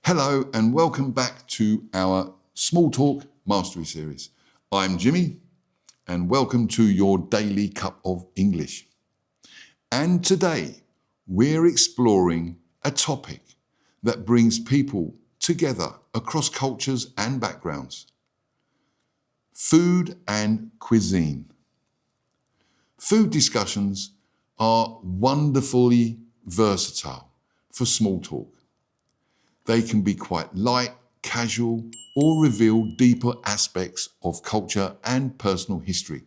Hello and welcome back to our Small Talk Mastery Series. I'm Jimmy and welcome to your daily cup of English. And today we're exploring a topic that brings people together across cultures and backgrounds. Food and cuisine. Food discussions are wonderfully versatile for small talk. They can be quite light, casual, or reveal deeper aspects of culture and personal history.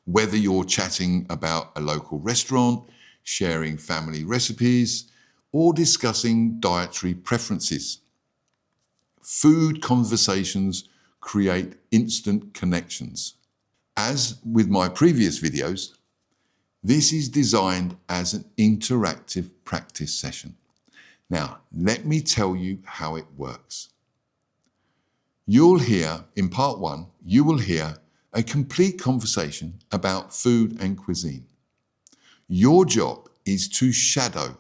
Whether you're chatting about a local restaurant, sharing family recipes, or discussing dietary preferences, food conversations create instant connections. As with my previous videos, this is designed as an interactive practice session. Now, let me tell you how it works. In part one, you will hear a complete conversation about food and cuisine. Your job is to shadow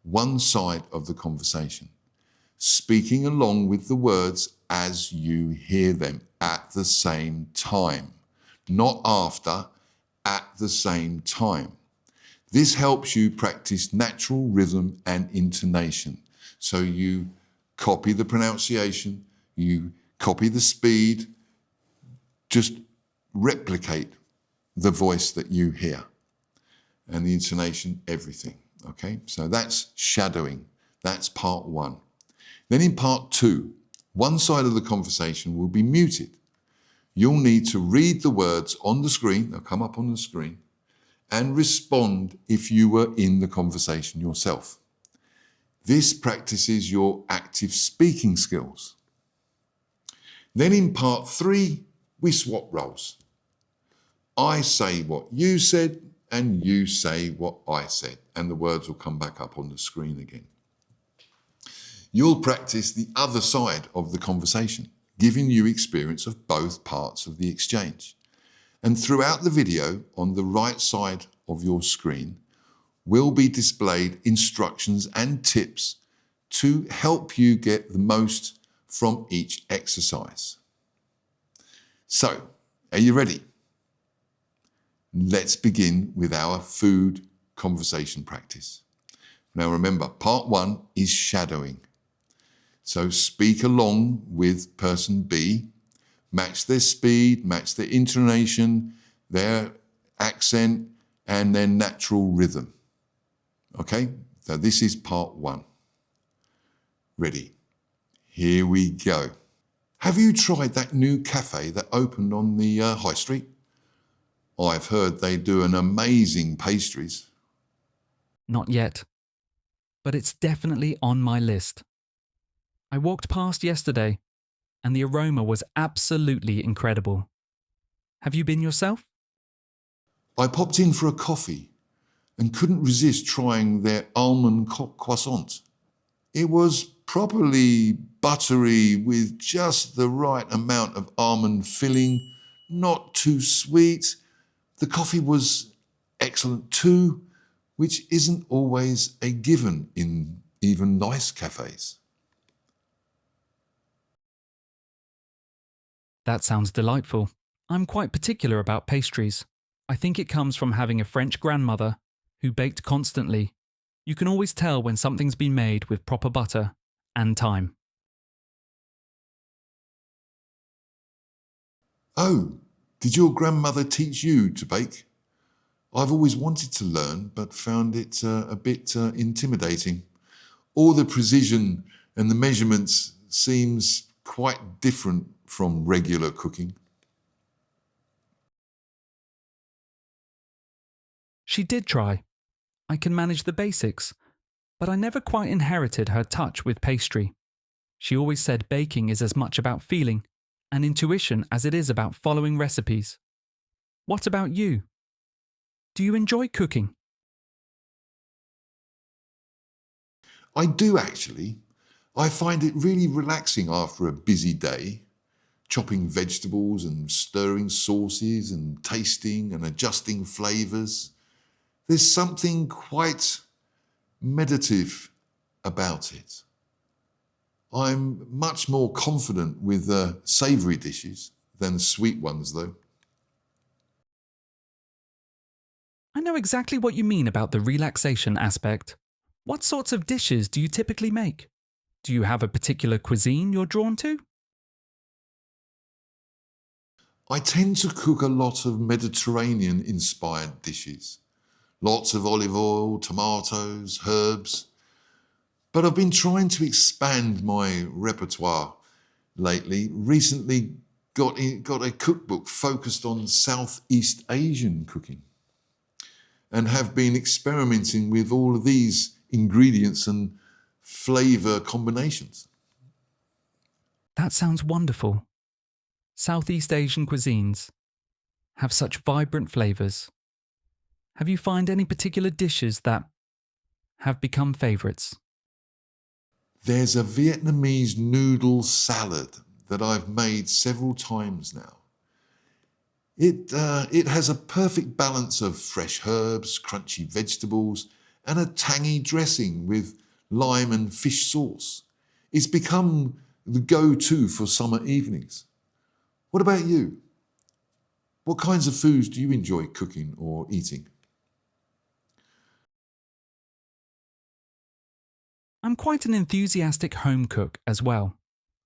one side of the conversation, speaking along with the words as you hear them at the same time, not after, at the same time. This helps you practice natural rhythm and intonation. So you copy the pronunciation, you copy the speed, just replicate the voice that you hear and the intonation, everything. Okay, so that's shadowing. That's part one. Then in part two, one side of the conversation will be muted. You'll need to read the words on the screen, they'll come up on the screen, and respond if you were in the conversation yourself. This practices your active speaking skills. Then in part three, we swap roles. I say what you said and you say what I said, and the words will come back up on the screen again. You'll practice the other side of the conversation, giving you experience of both parts of the exchange. And throughout the video, on the right side of your screen, will be displayed instructions and tips to help you get the most from each exercise. So, are you ready? Let's begin with our food conversation practice. Now remember, part one is shadowing. So speak along with person B, match their speed, match their intonation, their accent, and their natural rhythm. Okay, so this is part one. Ready? Here we go. Have you tried that new cafe that opened on the high street? I've heard they do an amazing pastries. Not yet, but it's definitely on my list. I walked past yesterday and the aroma was absolutely incredible. Have you been yourself? I popped in for a coffee and couldn't resist trying their almond croissant. It was properly buttery with just the right amount of almond filling, not too sweet. The coffee was excellent too, which isn't always a given in even nice cafes. That sounds delightful. I'm quite particular about pastries. I think it comes from having a French grandmother who baked constantly. You can always tell when something's been made with proper butter and time. Oh, did your grandmother teach you to bake? I've always wanted to learn, but found it a bit intimidating. All the precision and the measurements seems quite different from regular cooking. She did try. I can manage the basics, but I never quite inherited her touch with pastry. She always said baking is as much about feeling and intuition as it is about following recipes. What about you? Do you enjoy cooking? I do actually. I find it really relaxing after a busy day, chopping vegetables and stirring sauces and tasting and adjusting flavours. There's something quite meditative about it. I'm much more confident with savoury dishes than sweet ones though. I know exactly what you mean about the relaxation aspect. What sorts of dishes do you typically make? Do you have a particular cuisine you're drawn to? I tend to cook a lot of Mediterranean inspired dishes. Lots of olive oil, tomatoes, herbs. But I've been trying to expand my repertoire lately. Recently got a cookbook focused on Southeast Asian cooking and have been experimenting with all of these ingredients and flavour combinations. That sounds wonderful. Southeast Asian cuisines have such vibrant flavours. Have you found any particular dishes that have become favourites? There's a Vietnamese noodle salad that I've made several times now. It has a perfect balance of fresh herbs, crunchy vegetables, and a tangy dressing with lime and fish sauce. It's become the go-to for summer evenings. What about you? What kinds of foods do you enjoy cooking or eating? I'm quite an enthusiastic home cook as well.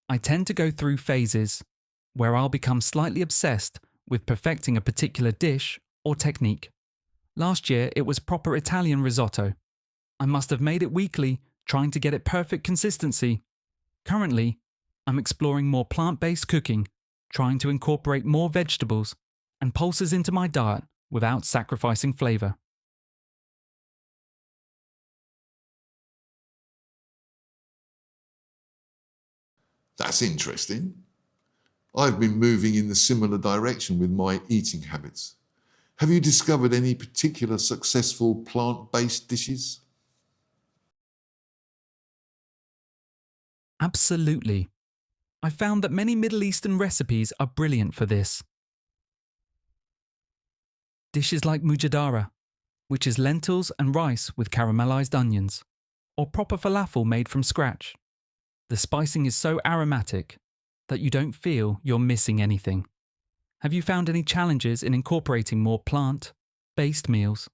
I tend to go through phases where I'll become slightly obsessed with perfecting a particular dish or technique. Last year, it was proper Italian risotto. I must have made it weekly, trying to get it perfect consistency. Currently, I'm exploring more plant-based cooking, trying to incorporate more vegetables and pulses into my diet without sacrificing flavour. That's interesting. I've been moving in the similar direction with my eating habits. Have you discovered any particular successful plant-based dishes? Absolutely. I found that many Middle Eastern recipes are brilliant for this. Dishes like mujadara, which is lentils and rice with caramelized onions, or proper falafel made from scratch. The spicing is so aromatic that you don't feel you're missing anything. Have you found any challenges in incorporating more plant-based meals?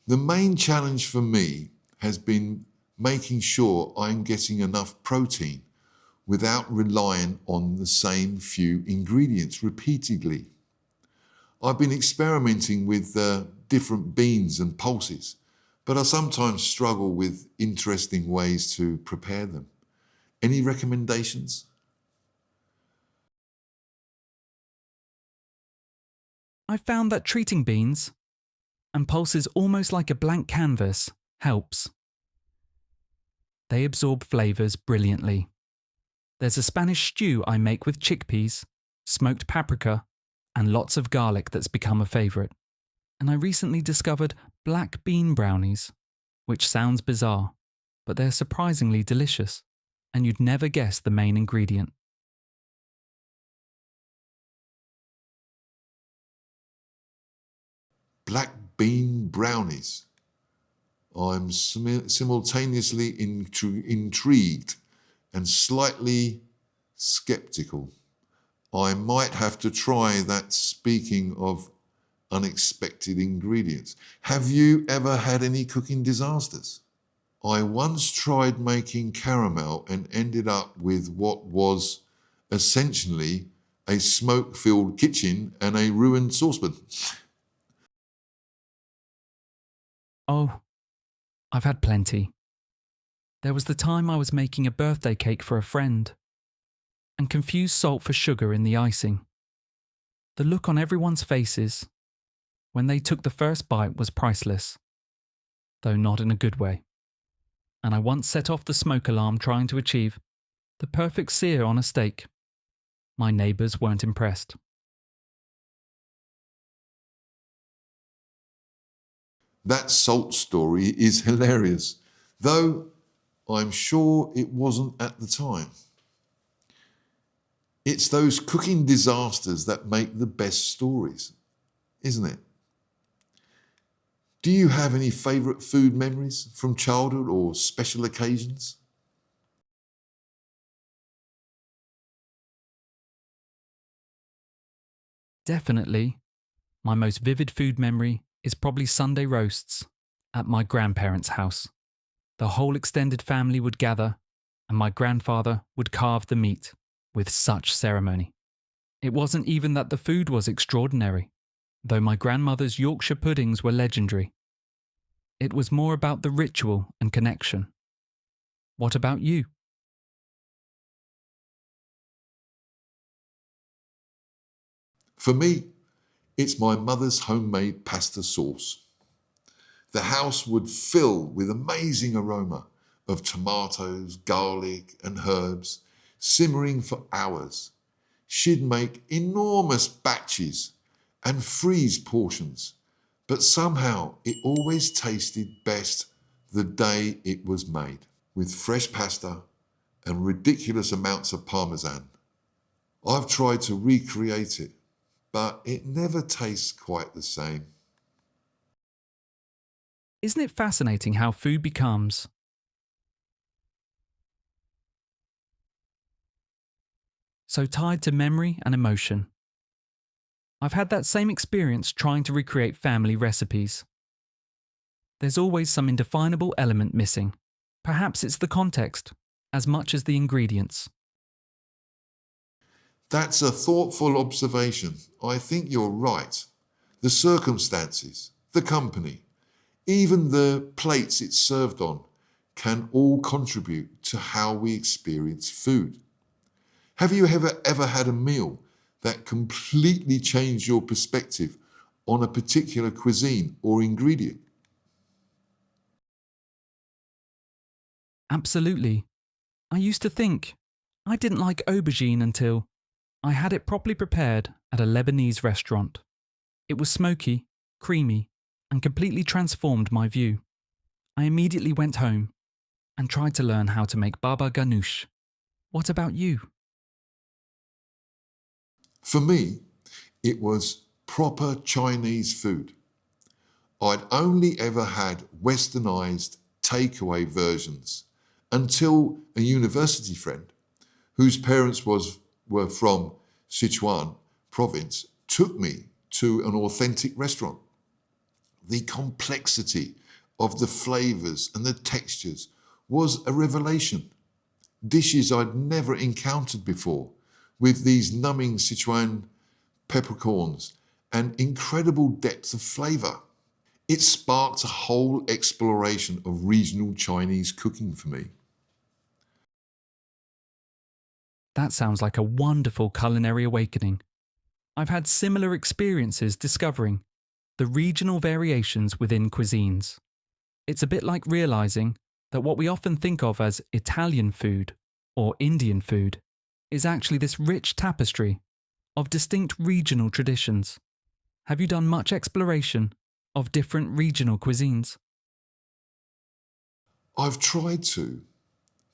The main challenge for me has been making sure I'm getting enough protein without relying on the same few ingredients repeatedly. I've been experimenting with different beans and pulses, but I sometimes struggle with interesting ways to prepare them. Any recommendations? I found that treating beans and pulses almost like a blank canvas helps. They absorb flavours brilliantly. There's a Spanish stew I make with chickpeas, smoked paprika, and lots of garlic that's become a favourite. And I recently discovered black bean brownies, which sounds bizarre, but they're surprisingly delicious, and you'd never guess the main ingredient. Black bean brownies. I'm simultaneously intrigued and slightly skeptical. I might have to try that, speaking of unexpected ingredients. Have you ever had any cooking disasters? I once tried making caramel and ended up with what was essentially a smoke-filled kitchen and a ruined saucepan. Oh, I've had plenty. There was the time I was making a birthday cake for a friend and confused salt for sugar in the icing. The look on everyone's faces when they took the first bite was priceless, though not in a good way. And I once set off the smoke alarm trying to achieve the perfect sear on a steak. My neighbours weren't impressed. That salt story is hilarious, though I'm sure it wasn't at the time. It's those cooking disasters that make the best stories, isn't it? Do you have any favourite food memories from childhood or special occasions? Definitely, my most vivid food memory is probably Sunday roasts at my grandparents' house. The whole extended family would gather, and my grandfather would carve the meat with such ceremony. It wasn't even that the food was extraordinary, though my grandmother's Yorkshire puddings were legendary. It was more about the ritual and connection. What about you? For me, it's my mother's homemade pasta sauce. The house would fill with amazing aroma of tomatoes, garlic, and herbs, simmering for hours. She'd make enormous batches and freeze portions, but somehow it always tasted best the day it was made, with fresh pasta and ridiculous amounts of parmesan. I've tried to recreate it, but it never tastes quite the same. Isn't it fascinating how food becomes so tied to memory and emotion? I've had that same experience trying to recreate family recipes. There's always some indefinable element missing. Perhaps it's the context, as much as the ingredients. That's a thoughtful observation. I think you're right. The circumstances, the company, even the plates it's served on can all contribute to how we experience food. Have you ever had a meal that completely changed your perspective on a particular cuisine or ingredient? Absolutely. I used to think I didn't like aubergine until I had it properly prepared at a Lebanese restaurant. It was smoky, creamy, and completely transformed my view. I immediately went home and tried to learn how to make baba ganoush. What about you? For me, it was proper Chinese food. I'd only ever had westernized takeaway versions until a university friend, whose were from Sichuan province, took me to an authentic restaurant. The complexity of the flavors and the textures was a revelation. Dishes I'd never encountered before, with these numbing Sichuan peppercorns and incredible depth of flavor. It sparked a whole exploration of regional Chinese cooking for me. That sounds like a wonderful culinary awakening. I've had similar experiences discovering the regional variations within cuisines. It's a bit like realizing that what we often think of as Italian food or Indian food is actually this rich tapestry of distinct regional traditions. Have you done much exploration of different regional cuisines? I've tried to,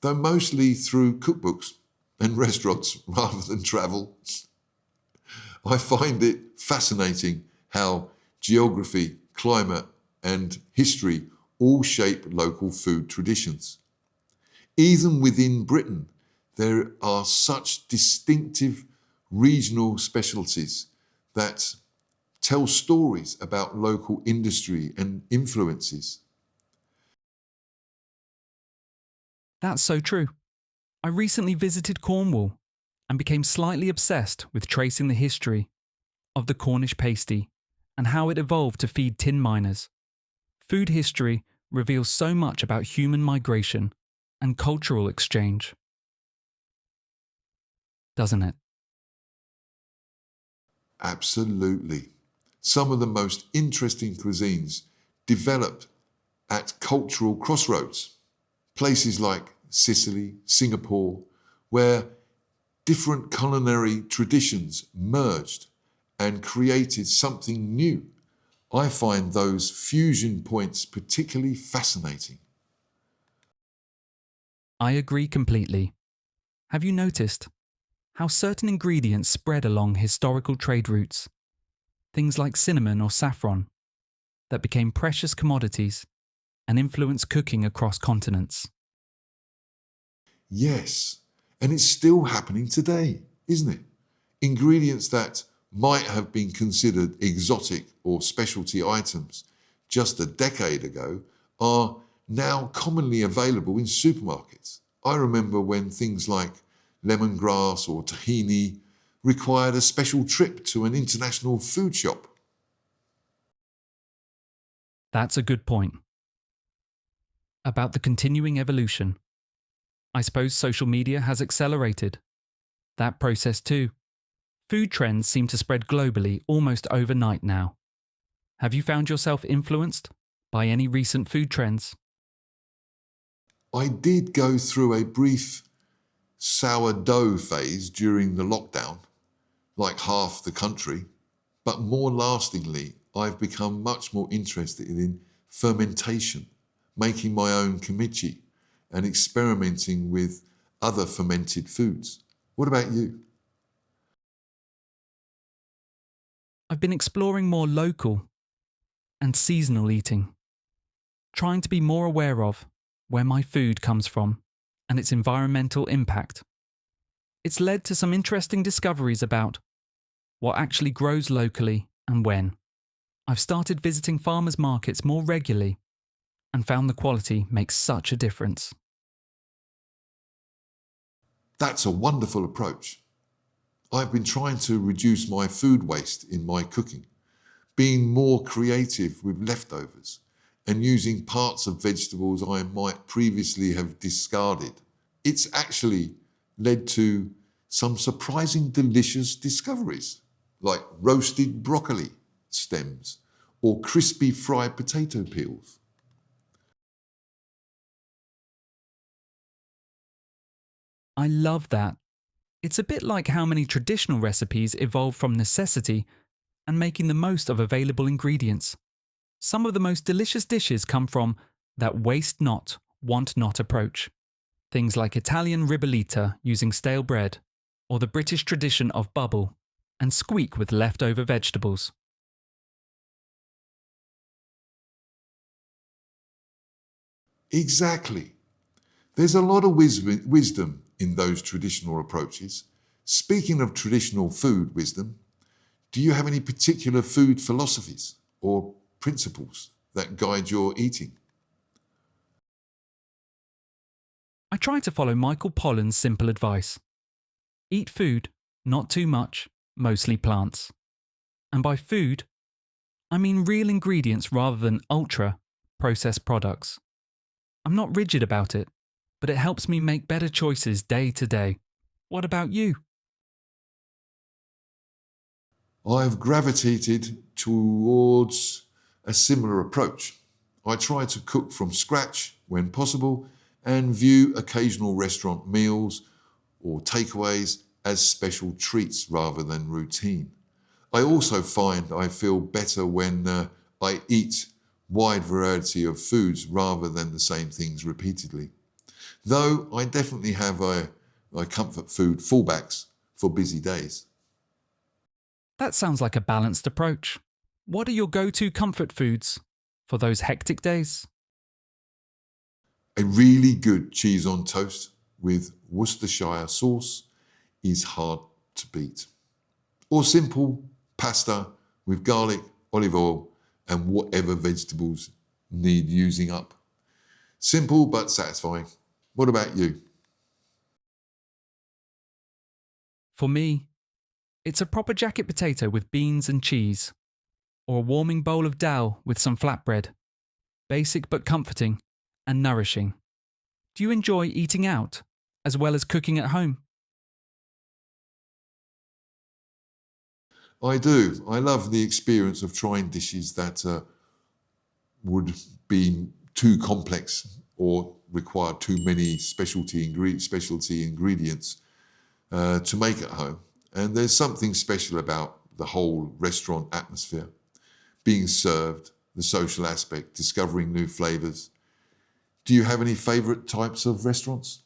though mostly through cookbooks and restaurants rather than travel. I find it fascinating how geography, climate, and history all shape local food traditions. Even within Britain, there are such distinctive regional specialties that tell stories about local industry and influences. That's so true. I recently visited Cornwall and became slightly obsessed with tracing the history of the Cornish pasty and how it evolved to feed tin miners. Food history reveals so much about human migration and cultural exchange, doesn't it? Absolutely. Some of the most interesting cuisines developed at cultural crossroads. Places like Sicily, Singapore, where different culinary traditions merged and created something new. I find those fusion points particularly fascinating. I agree completely. Have you noticed how certain ingredients spread along historical trade routes? Things like cinnamon or saffron. that became precious commodities and influenced cooking across continents. Yes, and it's still happening today, isn't it? Ingredients that might have been considered exotic or specialty items just a decade ago are now commonly available in supermarkets. I remember when things like lemongrass or tahini required a special trip to an international food shop. That's a good point. About the continuing evolution, I suppose social media has accelerated that process too. Food trends seem to spread globally almost overnight now. Have you found yourself influenced by any recent food trends? I did go through a brief sourdough phase during the lockdown, like half the country, but more lastingly, I've become much more interested in fermentation, making my own kimchi, and experimenting with other fermented foods. What about you? I've been exploring more local and seasonal eating, trying to be more aware of where my food comes from and its environmental impact. It's led to some interesting discoveries about what actually grows locally and when. I've started visiting farmers' markets more regularly and found the quality makes such a difference. That's a wonderful approach. I've been trying to reduce my food waste in my cooking, being more creative with leftovers, and using parts of vegetables I might previously have discarded. It's actually led to some surprising delicious discoveries, like roasted broccoli stems or crispy fried potato peels. I love that. It's a bit like how many traditional recipes evolved from necessity and making the most of available ingredients. Some of the most delicious dishes come from that waste not, want not approach. Things like Italian ribollita using stale bread, or the British tradition of bubble and squeak with leftover vegetables. Exactly. There's a lot of wisdom in those traditional approaches. Speaking of traditional food wisdom, do you have any particular food philosophies or principles that guide your eating? I try to follow Michael Pollan's simple advice. Eat food, not too much, mostly plants. And by food, I mean real ingredients rather than ultra processed products. I'm not rigid about it, but it helps me make better choices day to day. What about you? I've gravitated towards a similar approach. I try to cook from scratch when possible and view occasional restaurant meals or takeaways as special treats rather than routine. I also find I feel better when I eat wide variety of foods rather than the same things repeatedly. Though I definitely have a comfort food fallbacks for busy days. That sounds like a balanced approach. What are your go-to comfort foods for those hectic days? A really good cheese on toast with Worcestershire sauce is hard to beat. Or simple pasta with garlic, olive oil, and whatever vegetables need using up. Simple but satisfying. What about you? For me, it's a proper jacket potato with beans and cheese, or a warming bowl of dal with some flatbread. Basic but comforting and nourishing. Do you enjoy eating out as well as cooking at home? I do. I love the experience of trying dishes that would be too complex or require too many specialty ingredients to make at home. And there's something special about the whole restaurant atmosphere, being served, the social aspect, discovering new flavors. Do you have any favorite types of restaurants?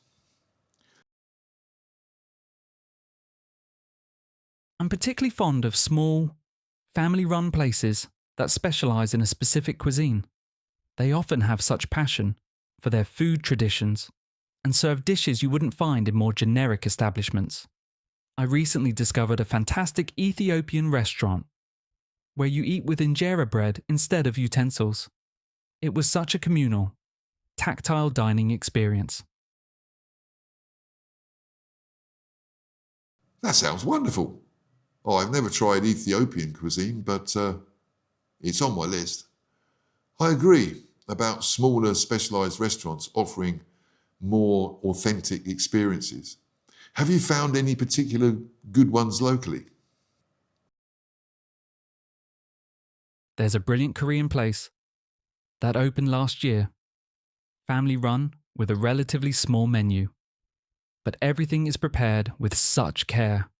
I'm particularly fond of small, family-run places that specialise in a specific cuisine. They often have such passion for their food traditions and serve dishes you wouldn't find in more generic establishments. I recently discovered a fantastic Ethiopian restaurant where you eat with injera bread instead of utensils. It was such a communal, tactile dining experience. That sounds wonderful. Oh, I've never tried Ethiopian cuisine, but it's on my list. I agree about smaller specialised restaurants offering more authentic experiences. Have you found any particular good ones locally? There's a brilliant Korean place that opened last year, family run with a relatively small menu. But everything is prepared with such care.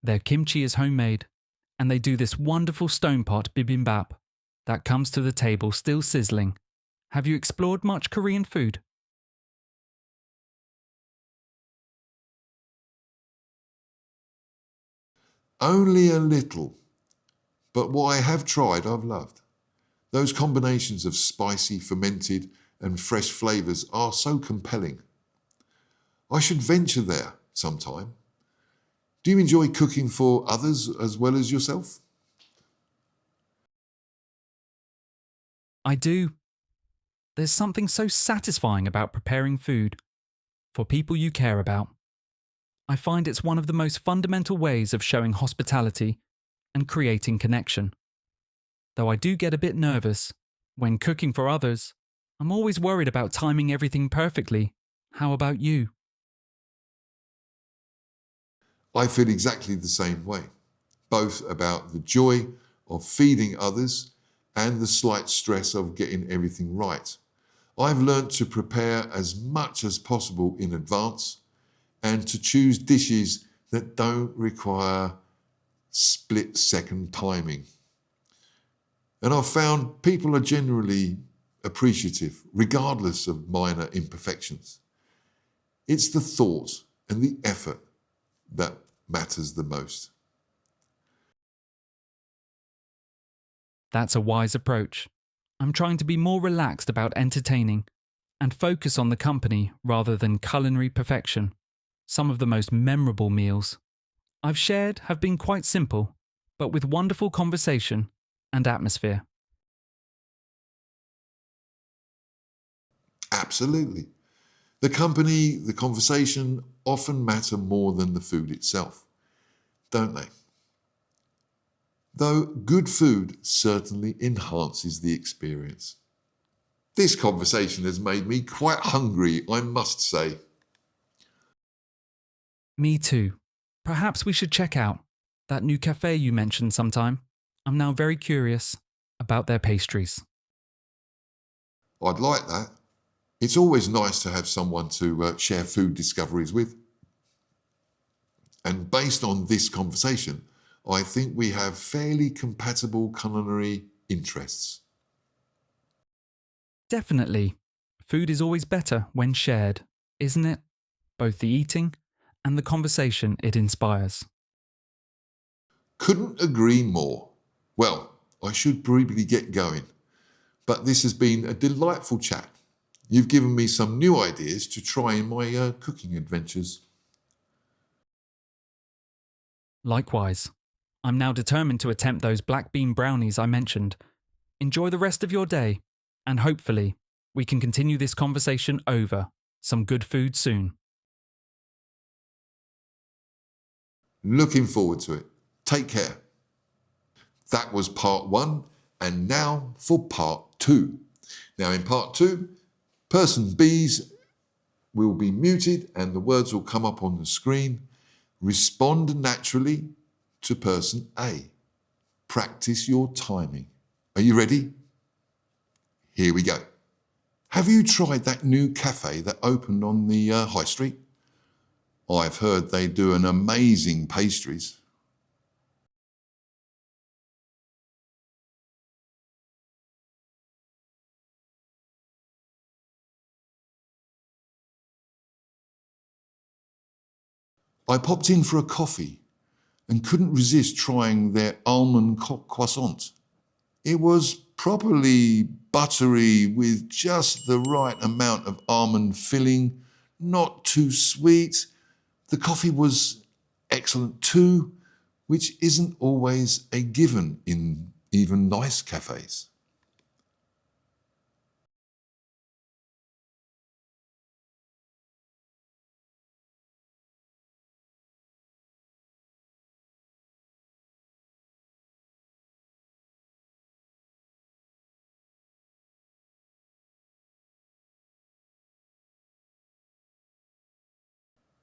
Their kimchi is homemade, and they do this wonderful stone pot bibimbap that comes to the table still sizzling. Have you explored much Korean food? Only a little, but what I have tried, I've loved. Those combinations of spicy, fermented, and fresh flavours are so compelling. I should venture there sometime. Do you enjoy cooking for others as well as yourself? I do. There's something so satisfying about preparing food for people you care about. I find it's one of the most fundamental ways of showing hospitality and creating connection. Though I do get a bit nervous when cooking for others, I'm always worried about timing everything perfectly. How about you? I feel exactly the same way, both about the joy of feeding others and the slight stress of getting everything right. I've learnt to prepare as much as possible in advance and to choose dishes that don't require split-second timing. And I've found people are generally appreciative, regardless of minor imperfections. It's the thought and the effort that matters the most. That's a wise approach. I'm trying to be more relaxed about entertaining and focus on the company rather than culinary perfection. Some of the most memorable meals I've shared have been quite simple, but with wonderful conversation and atmosphere. Absolutely. The company, the conversation often matter more than the food itself, don't they? Though good food certainly enhances the experience. This conversation has made me quite hungry, I must say. Me too. Perhaps we should check out that new cafe you mentioned sometime. I'm now very curious about their pastries. I'd like that. It's always nice to have someone to share food discoveries with. And based on this conversation, I think we have fairly compatible culinary interests. Definitely. Food is always better when shared, isn't it? Both the eating and the conversation it inspires. Couldn't agree more. Well, I should briefly get going, but this has been a delightful chat. You've given me some new ideas to try in my cooking adventures. Likewise, I'm now determined to attempt those black bean brownies I mentioned. Enjoy the rest of your day, and hopefully, we can continue this conversation over some good food soon. Looking forward to it. Take care. That was part one, and now for part two. Now, in part two, person B's will be muted and the words will come up on the screen. Respond naturally to person A. Practice your timing. Are you ready? Here we go. Have you tried that new cafe that opened on the high street? I've heard they do an amazing pastries. I popped in for a coffee and couldn't resist trying their almond croissant. It was properly buttery with just the right amount of almond filling, not too sweet. The coffee was excellent too, which isn't always a given in even nice cafes.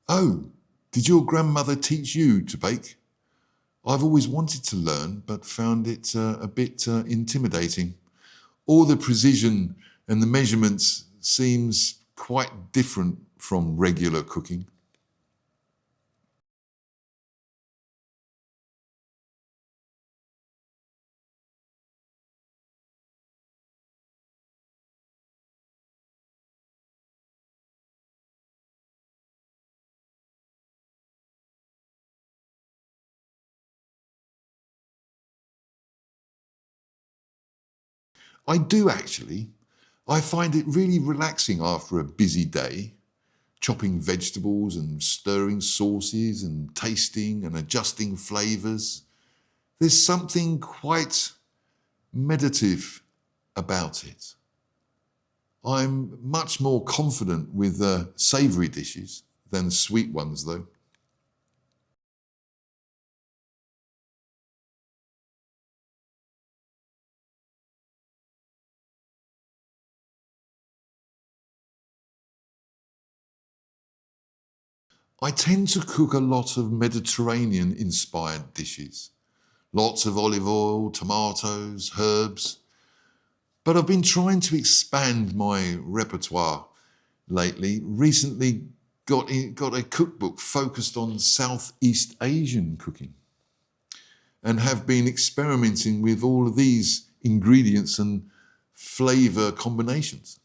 Oh, did your grandmother teach you to bake? I've always wanted to learn, but found it a bit intimidating. All the precision and the measurements seems quite different from regular cooking. I do actually. I find it really relaxing after a busy day, chopping vegetables and stirring sauces and tasting and adjusting flavours. There's something quite meditative about it. I'm much more confident with savoury dishes than sweet ones, though. I tend to cook a lot of Mediterranean inspired dishes. Lots of olive oil, tomatoes, herbs. But I've been trying to expand my repertoire lately. Recently got a cookbook focused on Southeast Asian cooking and have been experimenting with all of these ingredients and flavor combinations.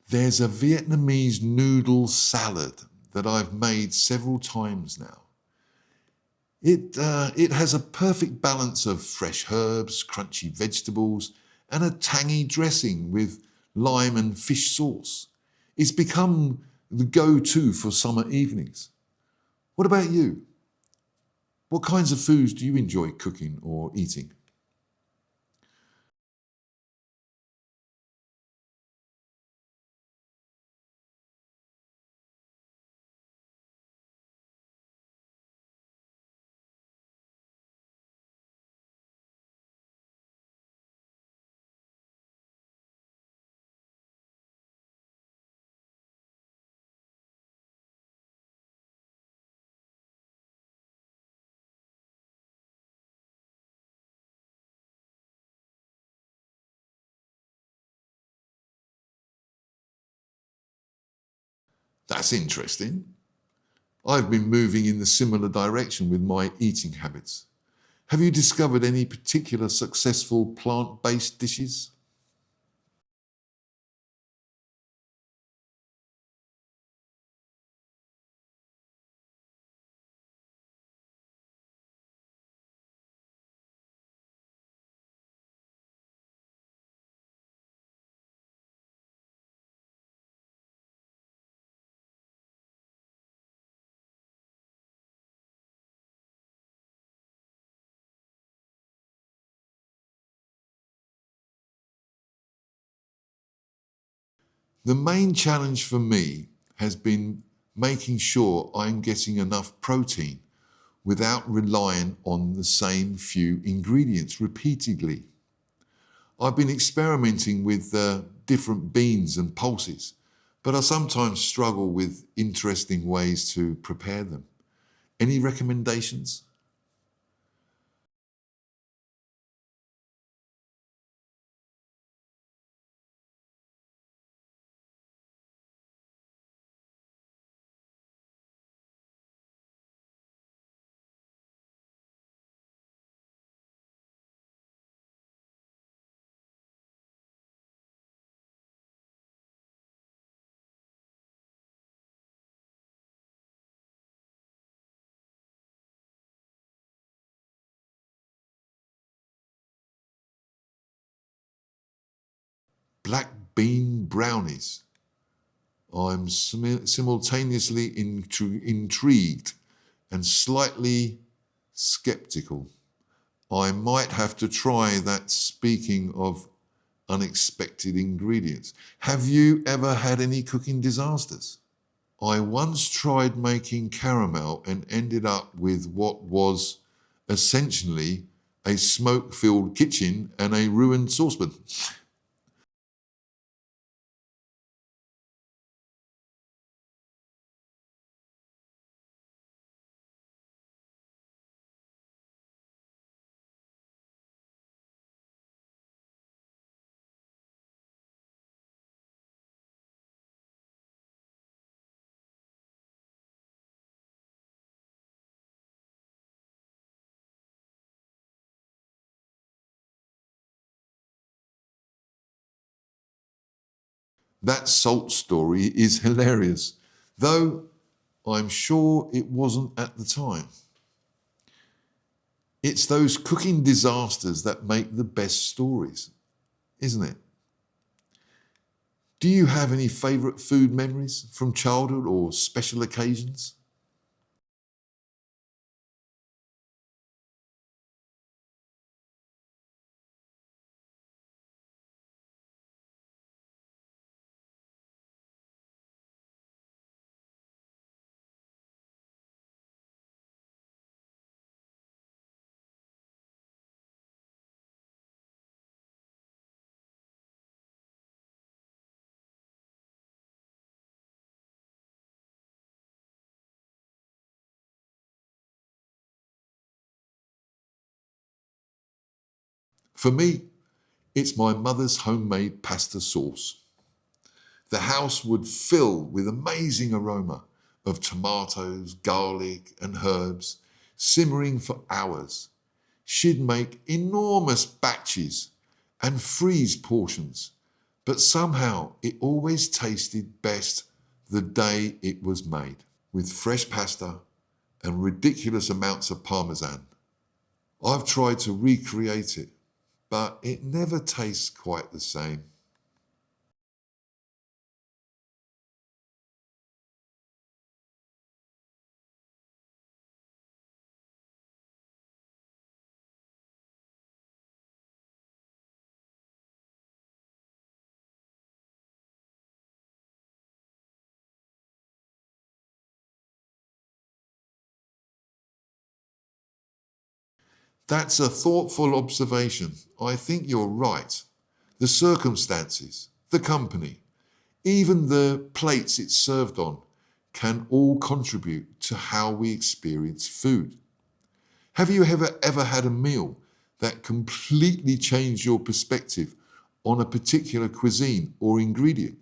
There's a Vietnamese noodle salad that I've made several times now. It has a perfect balance of fresh herbs, crunchy vegetables, and a tangy dressing with lime and fish sauce. It's become the go-to for summer evenings. What about you? What kinds of foods do you enjoy cooking or eating? That's interesting. I've been moving in the similar direction with my eating habits. Have you discovered any particular successful plant-based dishes? The main challenge for me has been making sure I'm getting enough protein without relying on the same few ingredients repeatedly. I've been experimenting with different beans and pulses, but I sometimes struggle with interesting ways to prepare them. Any recommendations? black bean brownies. I'm simultaneously intrigued and slightly skeptical. I might have to try that, speaking of unexpected ingredients. Have you ever had any cooking disasters? I once tried making caramel and ended up with what was essentially a smoke-filled kitchen and a ruined saucepan. That salt story is hilarious, though I'm sure it wasn't at the time. It's those cooking disasters that make the best stories, isn't it? Do you have any favourite food memories from childhood or special occasions? For me, it's my mother's homemade pasta sauce. The house would fill with amazing aroma of tomatoes, garlic, and herbs, simmering for hours. She'd make enormous batches and freeze portions, but somehow it always tasted best the day it was made, with fresh pasta and ridiculous amounts of parmesan. I've tried to recreate it, but it never tastes quite the same. That's a thoughtful observation. I think you're right. The circumstances, the company, even the plates it's served on can all contribute to how we experience food. Have you ever had a meal that completely changed your perspective on a particular cuisine or ingredient?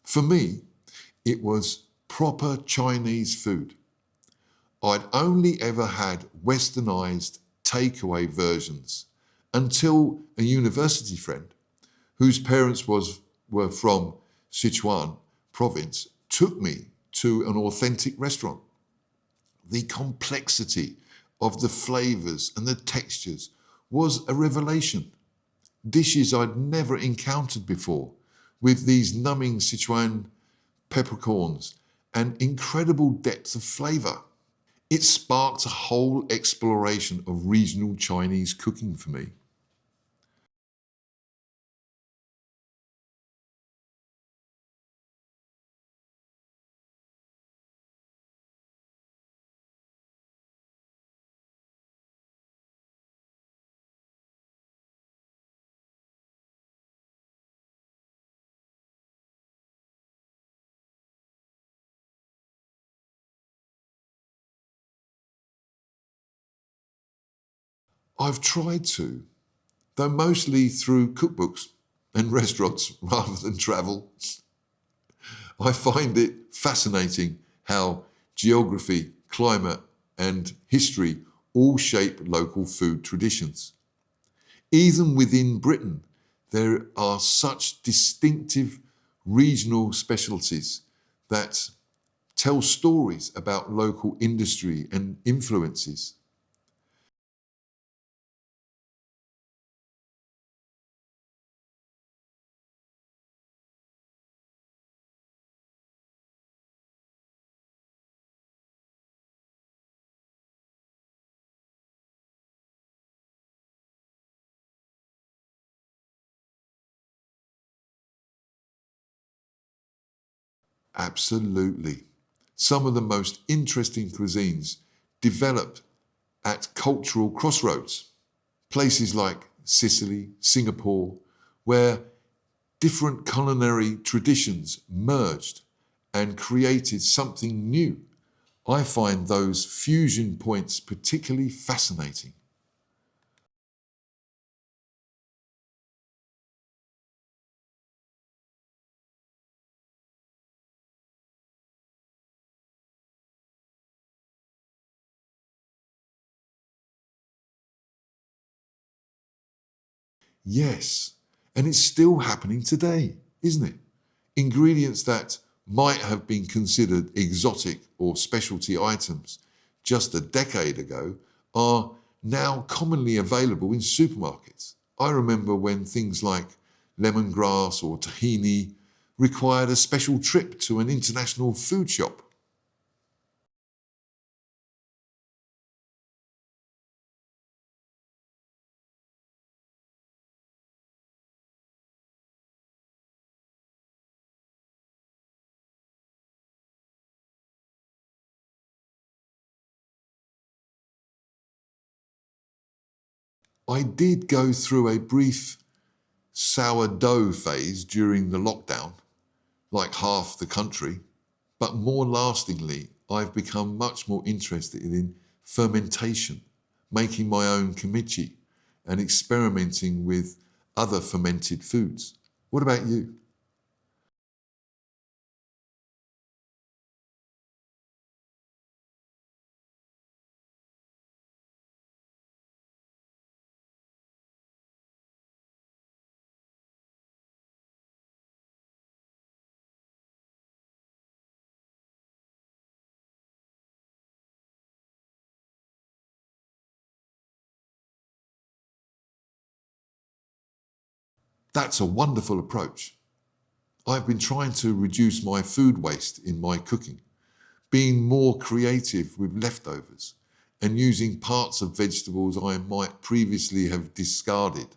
For me, it was proper Chinese food. I'd only ever had westernized takeaway versions until a university friend, whose were from Sichuan province, took me to an authentic restaurant. The complexity of the flavors and the textures was a revelation. Dishes I'd never encountered before, with these numbing Sichuan peppercorns and incredible depth of flavor. It sparked a whole exploration of regional Chinese cooking for me. I've tried to, though mostly through cookbooks and restaurants rather than travel. I find it fascinating how geography climate, and history all shape local food traditions. Even within Britain, there are such distinctive regional specialties that tell stories about local industry and influences. Absolutely. Some of the most interesting cuisines developed at cultural crossroads. Places like Sicily, Singapore, where different culinary traditions merged and created something new. I find those fusion points particularly fascinating. Yes, and it's still happening today, isn't it? Ingredients that might have been considered exotic or specialty items just a decade ago are now commonly available in supermarkets. I remember when things like lemongrass or tahini required a special trip to an international food shop. I did go through a brief sourdough phase during the lockdown, like half the country, but more lastingly, I've become much more interested in fermentation, making my own kimchi, and experimenting with other fermented foods. What about you? That's a wonderful approach. I've been trying to reduce my food waste in my cooking, being more creative with leftovers, and using parts of vegetables I might previously have discarded.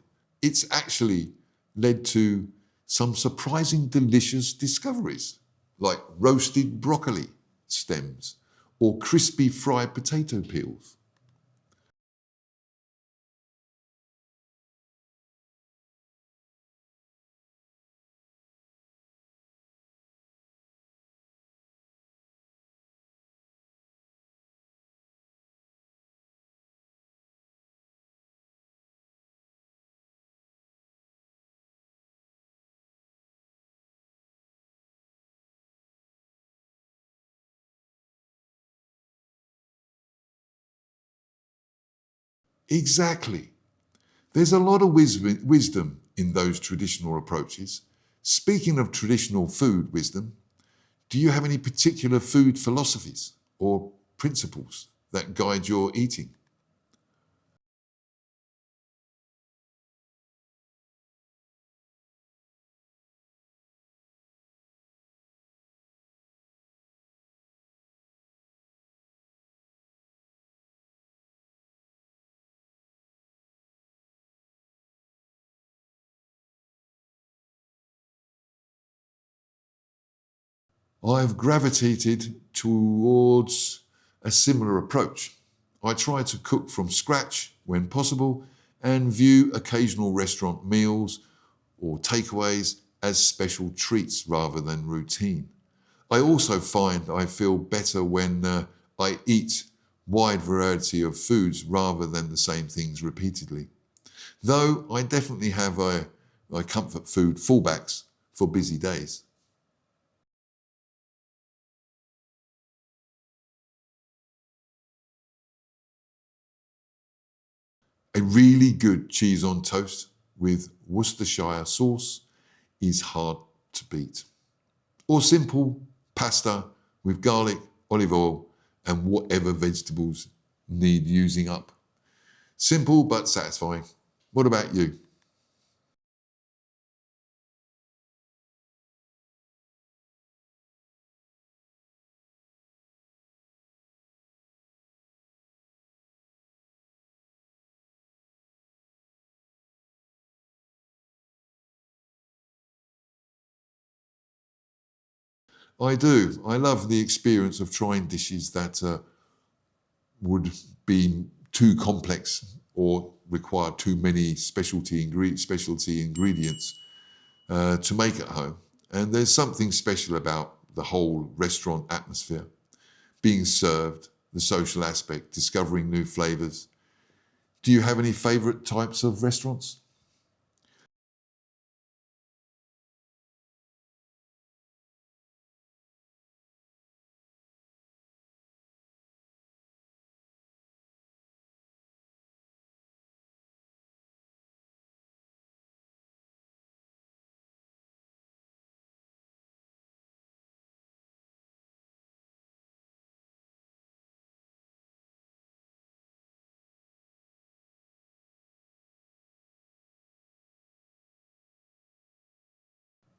It's actually led to some surprising delicious discoveries, like roasted broccoli stems or crispy fried potato peels. Exactly. There's a lot of wisdom in those traditional approaches. Speaking of traditional food wisdom, do you have any particular food philosophies or principles that guide your eating? I've gravitated towards a similar approach. I try to cook from scratch when possible and view occasional restaurant meals or takeaways as special treats rather than routine. I also find I feel better when I eat wide variety of foods rather than the same things repeatedly. Though I definitely have a comfort food fallbacks for busy days. A really good cheese on toast with Worcestershire sauce is hard to beat. Or simple pasta with garlic, olive oil, and whatever vegetables need using up. Simple but satisfying. What about you? I do. I love the experience of trying dishes that would be too complex or require too many specialty ingredients to make at home. And there's something special about the whole restaurant atmosphere, being served, the social aspect, discovering new flavors. Do you have any favorite types of restaurants?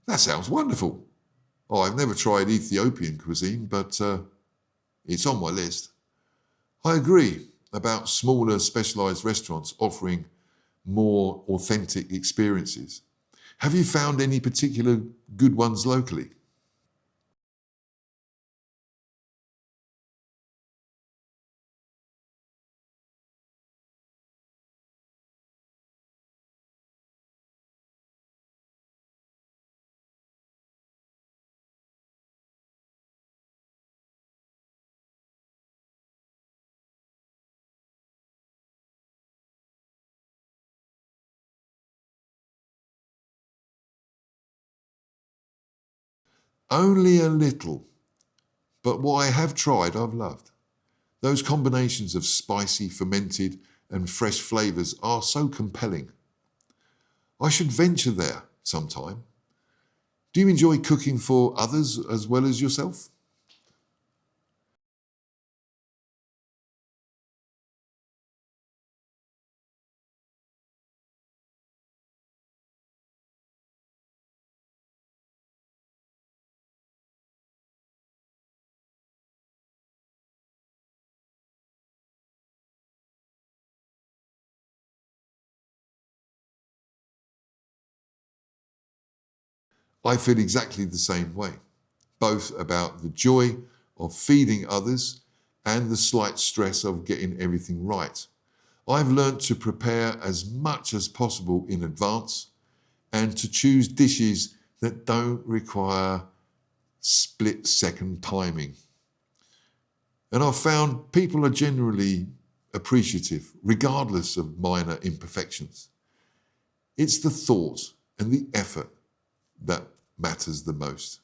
That sounds wonderful. Oh, I've never tried Ethiopian cuisine, but it's on my list. I agree about smaller specialized restaurants offering more authentic experiences. Have you found any particular good ones locally? Only a little, but what I have tried, I've loved. Those combinations of spicy, fermented, and fresh flavors are so compelling. I should venture there sometime. Do you enjoy cooking for others as well as yourself? I feel exactly the same way, both about the joy of feeding others and the slight stress of getting everything right. I've learnt to prepare as much as possible in advance and to choose dishes that don't require split second timing. And I've found people are generally appreciative, regardless of minor imperfections. It's the thought and the effort that matters the most.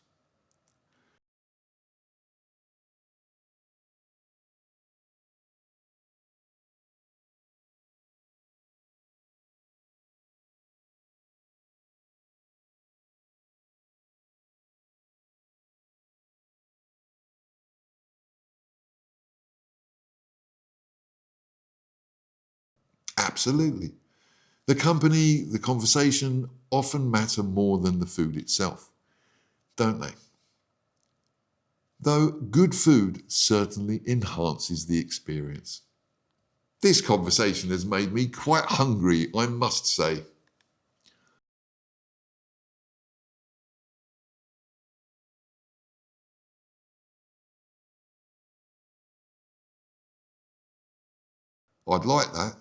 Absolutely. The company, the conversation often matter more than the food itself, don't they? Though good food certainly enhances the experience. This conversation has made me quite hungry, I must say. I'd like that.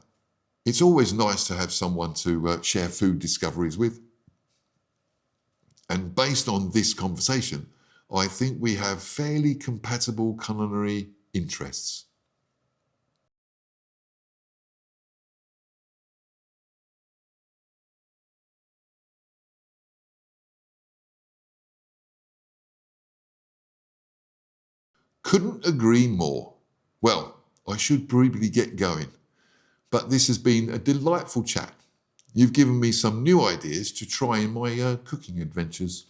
It's always nice to have someone to share food discoveries with. And based on this conversation, I think we have fairly compatible culinary interests. Couldn't agree more. Well, I should probably get going. But this has been a delightful chat. You've given me some new ideas to try in my cooking adventures.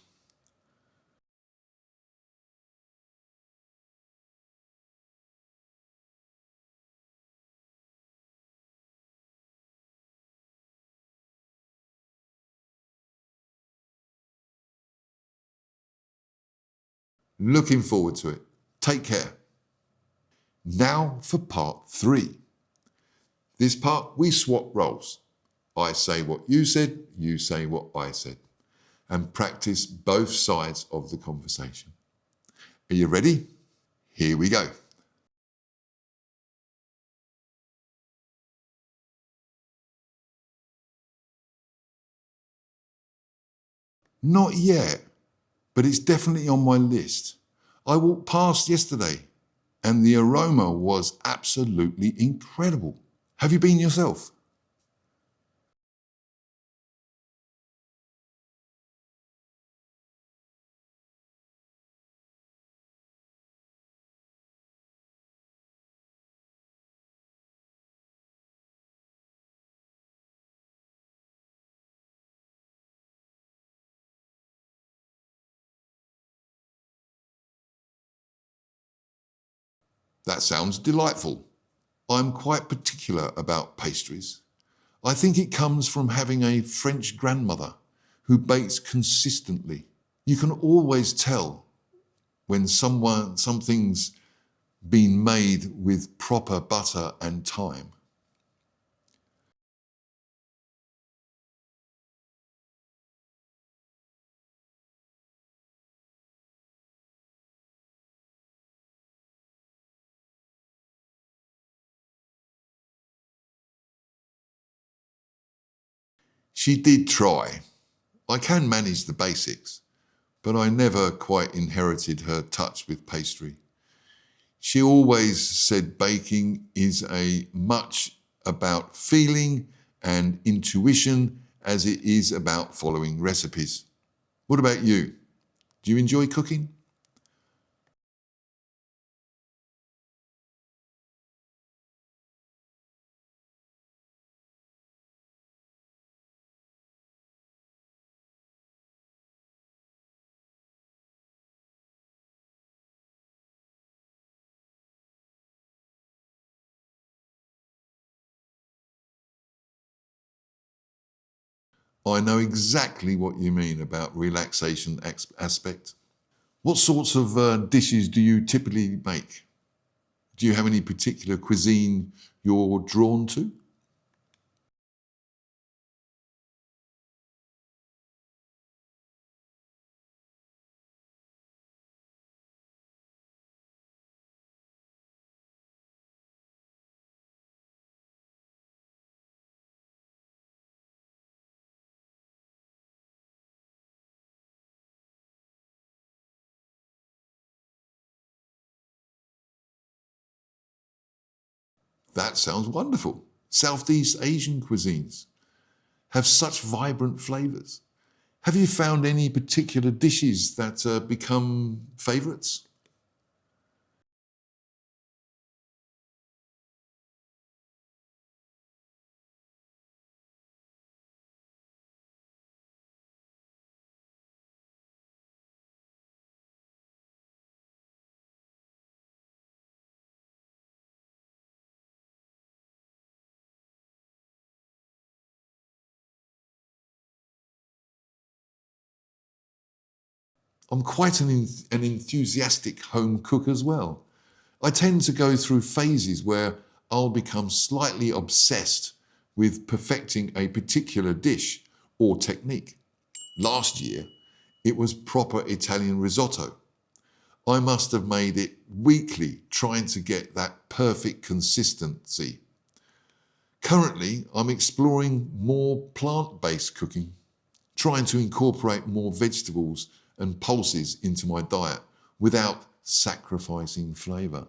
Looking forward to it. Take care. Now for part 3. This part, we swap roles. I say what you said, you say what I said, and practice both sides of the conversation. Are you ready? Here we go. Not yet, but it's definitely on my list. I walked past yesterday and the aroma was absolutely incredible. Have you been yourself? That sounds delightful. I'm quite particular about pastries. I think it comes from having a French grandmother who bakes consistently. You can always tell when something's been made with proper butter and time. She did try. I can manage the basics, but I never quite inherited her touch with pastry. She always said baking is a much about feeling and intuition as it is about following recipes. What about you? Do you enjoy cooking? I know exactly what you mean about relaxation aspect. What sorts of dishes do you typically make? Do you have any particular cuisine you're drawn to? That sounds wonderful. Southeast Asian cuisines have such vibrant flavors. Have you found any particular dishes that become favorites? I'm quite an enthusiastic home cook as well. I tend to go through phases where I'll become slightly obsessed with perfecting a particular dish or technique. Last year, it was proper Italian risotto. I must have made it weekly trying to get that perfect consistency. Currently, I'm exploring more plant-based cooking, trying to incorporate more vegetables and pulses into my diet without sacrificing flavour.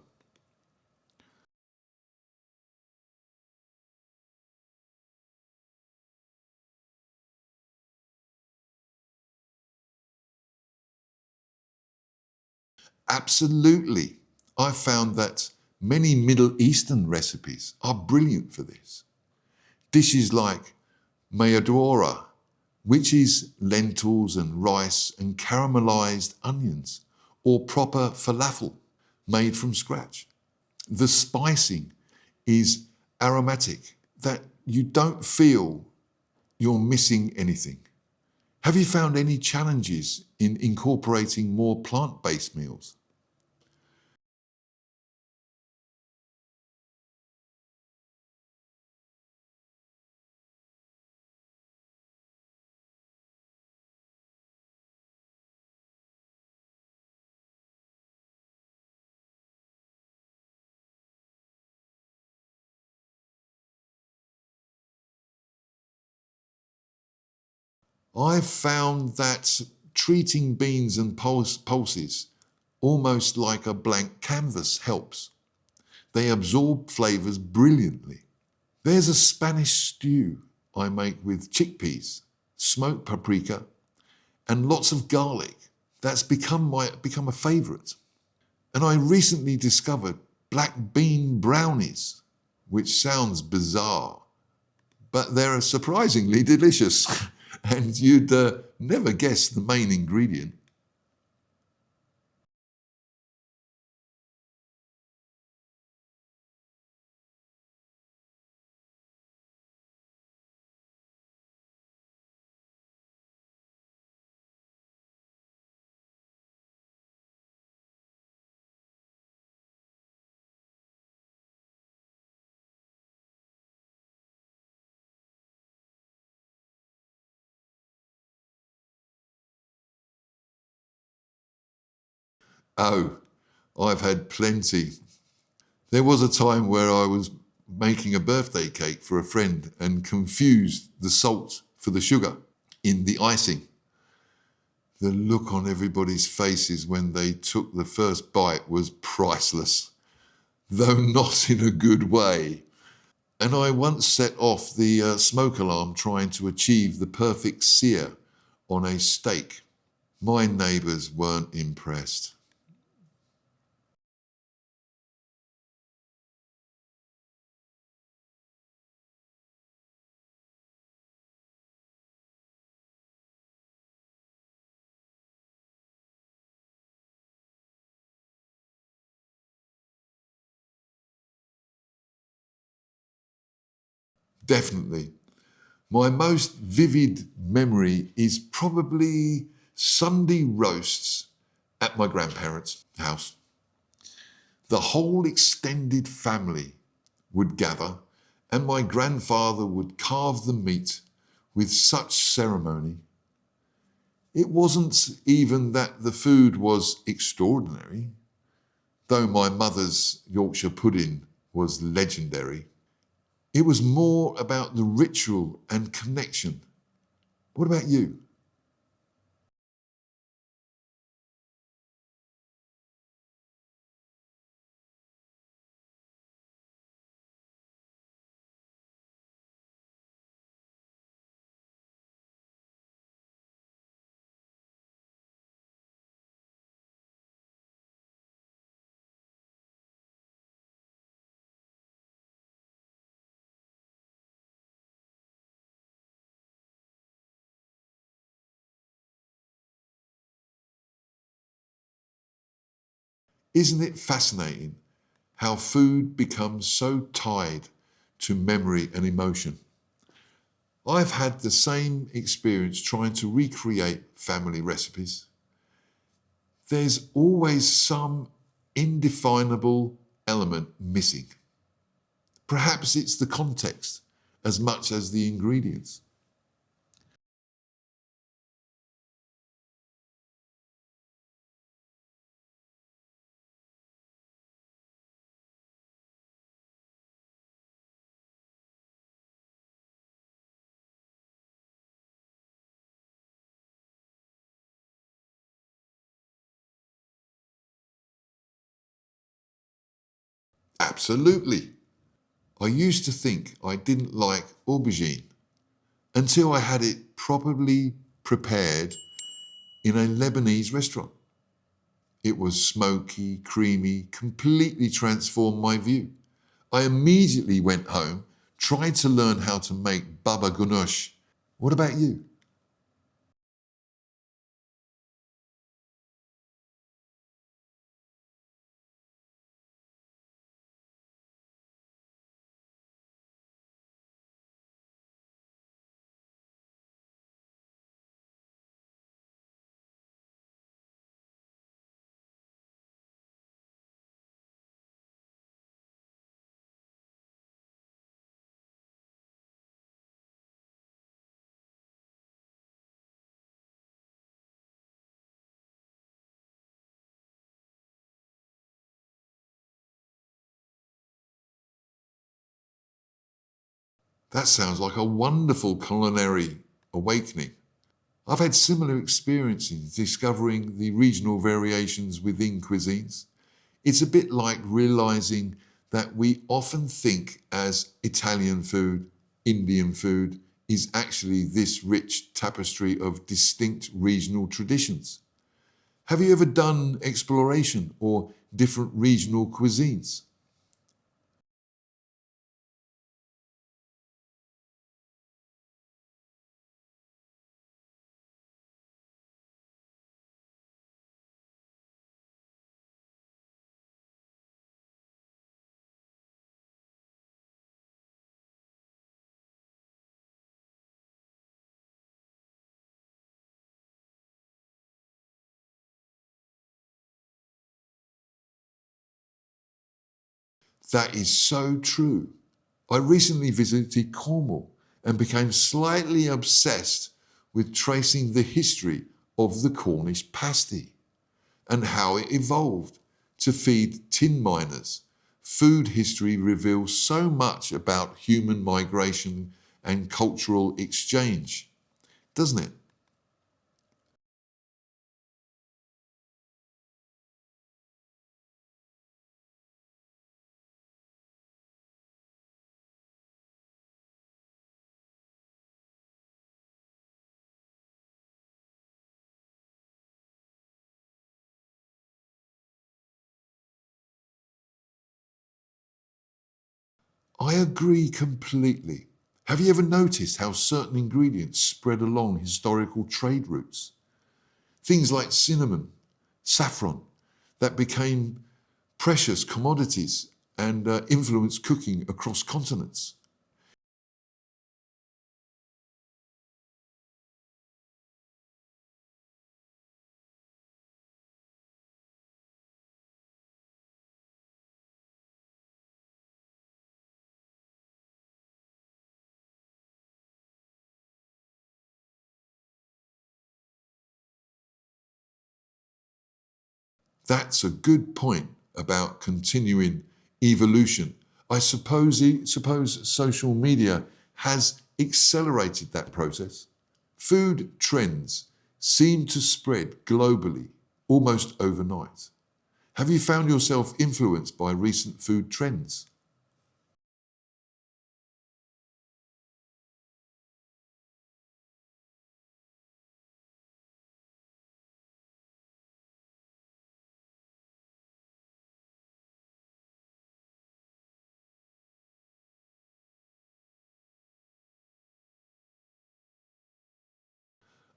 Absolutely. I found that many Middle Eastern recipes are brilliant for this. Dishes like mayadora, which is lentils and rice and caramelized onions, or proper falafel made from scratch. The spicing is aromatic, that you don't feel you're missing anything. Have you found any challenges in incorporating more plant-based meals? I've found that treating beans and pulses almost like a blank canvas helps. They absorb flavors brilliantly. There's a Spanish stew I make with chickpeas, smoked paprika, and lots of garlic. That's become a favorite. And I recently discovered black bean brownies, which sounds bizarre, but they're surprisingly delicious. And you'd never guess the main ingredient. Oh, I've had plenty. There was a time where I was making a birthday cake for a friend and confused the salt for the sugar in the icing. The look on everybody's faces when they took the first bite was priceless, though not in a good way. And I once set off the smoke alarm trying to achieve the perfect sear on a steak. My neighbours weren't impressed. Definitely. My most vivid memory is probably Sunday roasts at my grandparents' house. The whole extended family would gather, and my grandfather would carve the meat with such ceremony. It wasn't even that the food was extraordinary, though my mother's Yorkshire pudding was legendary. It was more about the ritual and connection. What about you? Isn't it fascinating how food becomes so tied to memory and emotion? I've had the same experience trying to recreate family recipes. There's always some indefinable element missing. Perhaps it's the context as much as the ingredients. Absolutely. I used to think I didn't like aubergine until I had it properly prepared in a Lebanese restaurant. It was smoky, creamy, completely transformed my view. I immediately went home, tried to learn how to make baba ganoush. What about you? That sounds like a wonderful culinary awakening. I've had similar experiences discovering the regional variations within cuisines. It's a bit like realizing that we often think as Italian food, Indian food is actually this rich tapestry of distinct regional traditions. Have you ever done exploration or different regional cuisines? That is so true. I recently visited Cornwall and became slightly obsessed with tracing the history of the Cornish pasty and how it evolved to feed tin miners. Food history reveals so much about human migration and cultural exchange, doesn't it? I agree completely. Have you ever noticed how certain ingredients spread along historical trade routes? Things like cinnamon, saffron, that became precious commodities and influenced cooking across continents. That's a good point about continuing evolution. I suppose social media has accelerated that process. Food trends seem to spread globally almost overnight. Have you found yourself influenced by recent food trends?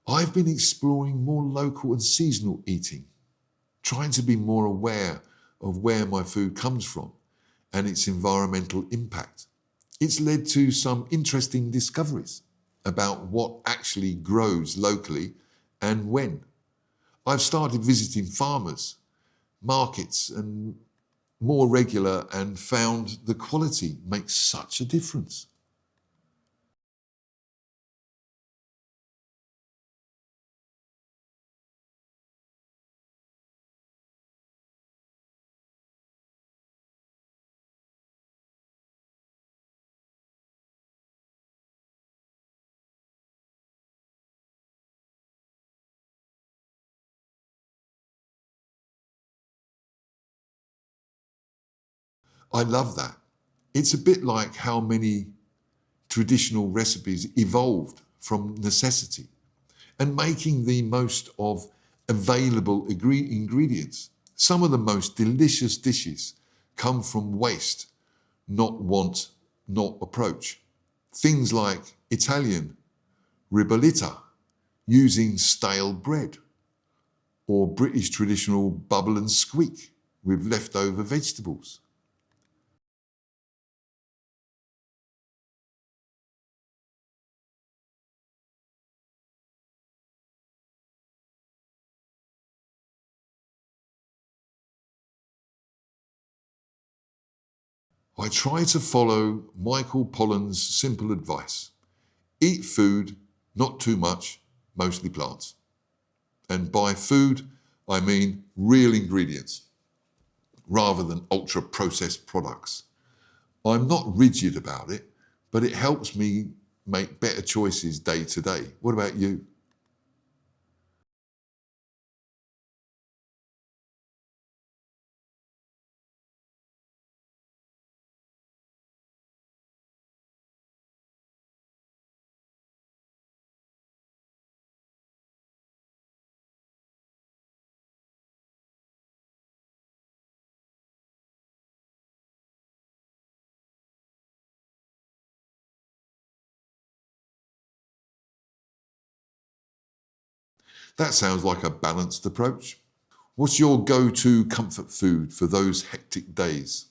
I've been exploring more local and seasonal eating, trying to be more aware of where my food comes from and its environmental impact. It's led to some interesting discoveries about what actually grows locally and when. I've started visiting farmers, markets, and more regular and found the quality makes such a difference. I love that. It's a bit like how many traditional recipes evolved from necessity and making the most of available ingredients. Some of the most delicious dishes come from waste, not want not approach. Things like Italian ribollita, using stale bread, or British traditional bubble and squeak with leftover vegetables. I try to follow Michael Pollan's simple advice. Eat food, not too much, mostly plants. And by food, I mean real ingredients rather than ultra processed products. I'm not rigid about it, but it helps me make better choices day to day. What about you? That sounds like a balanced approach. What's your go to comfort food for those hectic days?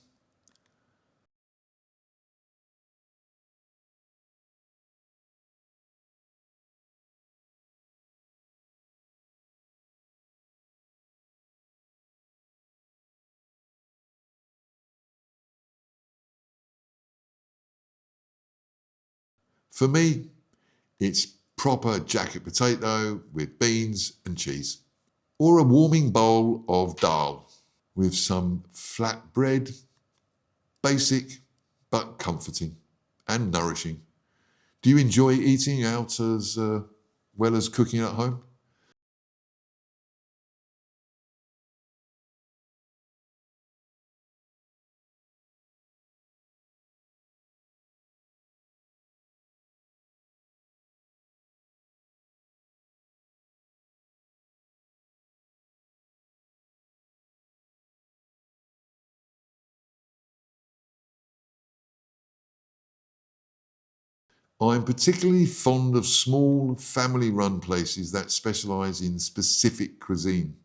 For me, it's proper jacket potato with beans and cheese, or a warming bowl of dal with some flat bread, basic but comforting and nourishing. Do you enjoy eating out as well as cooking at home? I'm particularly fond of small family run places that specialise in specific cuisine.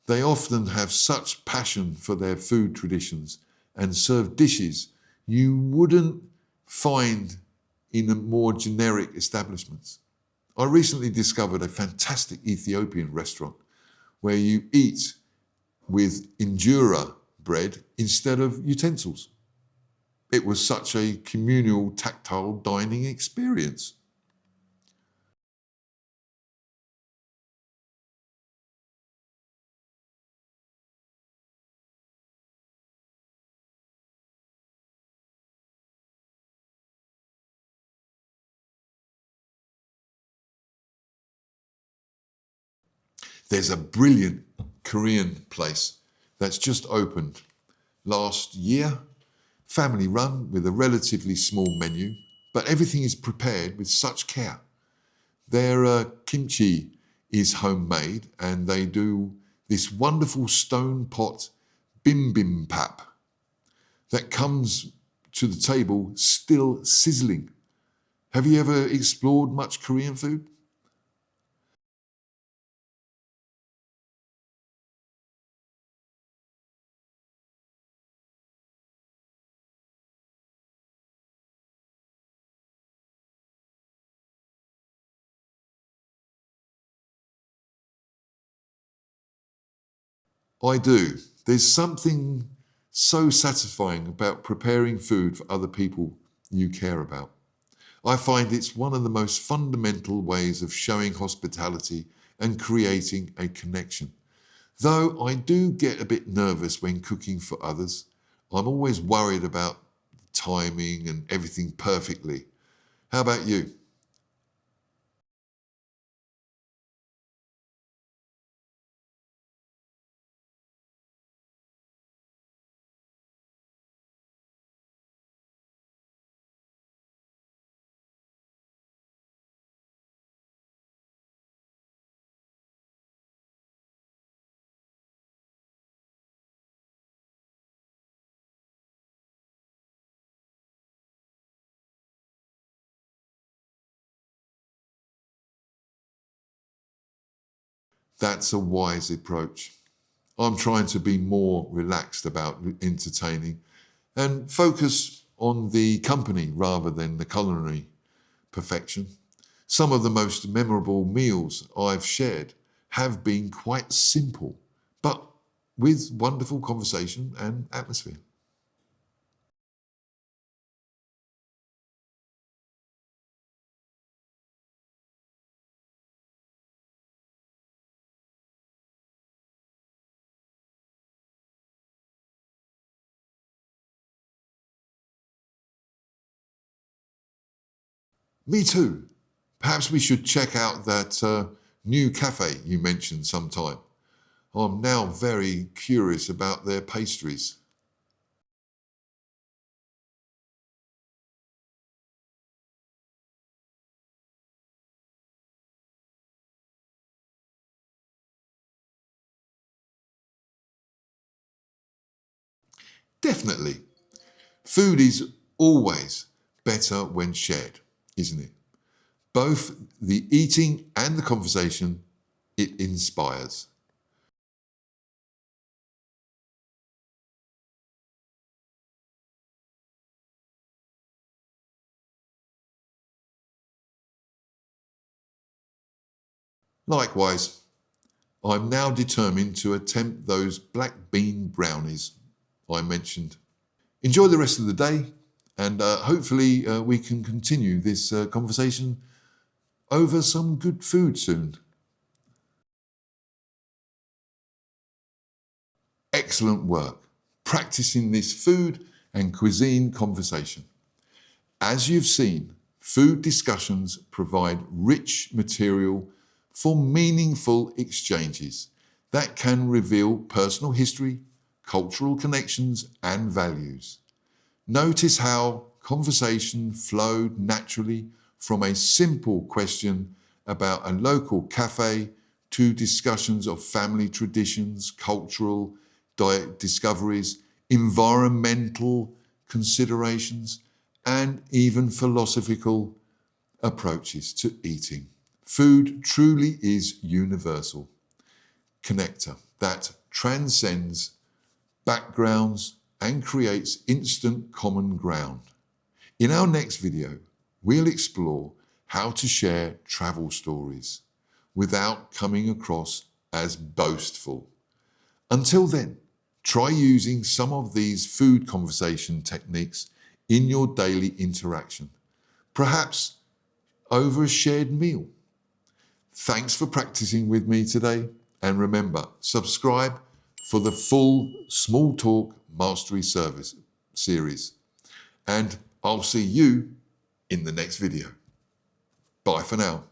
They often have such passion for their food traditions and serve dishes you wouldn't find in a more generic establishments. I recently discovered a fantastic Ethiopian restaurant where you eat with injera bread instead of utensils. It was such a communal, tactile dining experience. There's a brilliant Korean place that's just opened last year, family run with a relatively small menu, but everything is prepared with such care. Their kimchi is homemade and they do this wonderful stone pot bibimbap that comes to the table still sizzling. Have you ever explored much Korean food? I do. There's something so satisfying about preparing food for other people you care about. I find it's one of the most fundamental ways of showing hospitality and creating a connection. Though I do get a bit nervous when cooking for others. I'm always worried about timing and everything perfectly. How about you? That's a wise approach. I'm trying to be more relaxed about entertaining and focus on the company rather than the culinary perfection. Some of the most memorable meals I've shared have been quite simple, but with wonderful conversation and atmosphere. Me too. Perhaps we should check out that new cafe you mentioned sometime. I'm now very curious about their pastries. Definitely. Food is always better when shared, isn't it? Both the eating and the conversation, it inspires. Likewise, I'm now determined to attempt those black bean brownies I mentioned. Enjoy the rest of the day, and hopefully we can continue this conversation over some good food soon. Excellent work practicing this food and cuisine conversation. As you've seen, food discussions provide rich material for meaningful exchanges that can reveal personal history, cultural connections, and values. Notice how conversation flowed naturally from a simple question about a local cafe to discussions of family traditions, cultural discoveries, environmental considerations, and even philosophical approaches to eating. Food truly is universal connector that transcends backgrounds and creates instant common ground. In our next video, we'll explore how to share travel stories without coming across as boastful. Until then, try using some of these food conversation techniques in your daily interaction, perhaps over a shared meal. Thanks for practicing with me today, and remember, subscribe for the full Small Talk Mastery Service series. And I'll see you in the next video. Bye for now.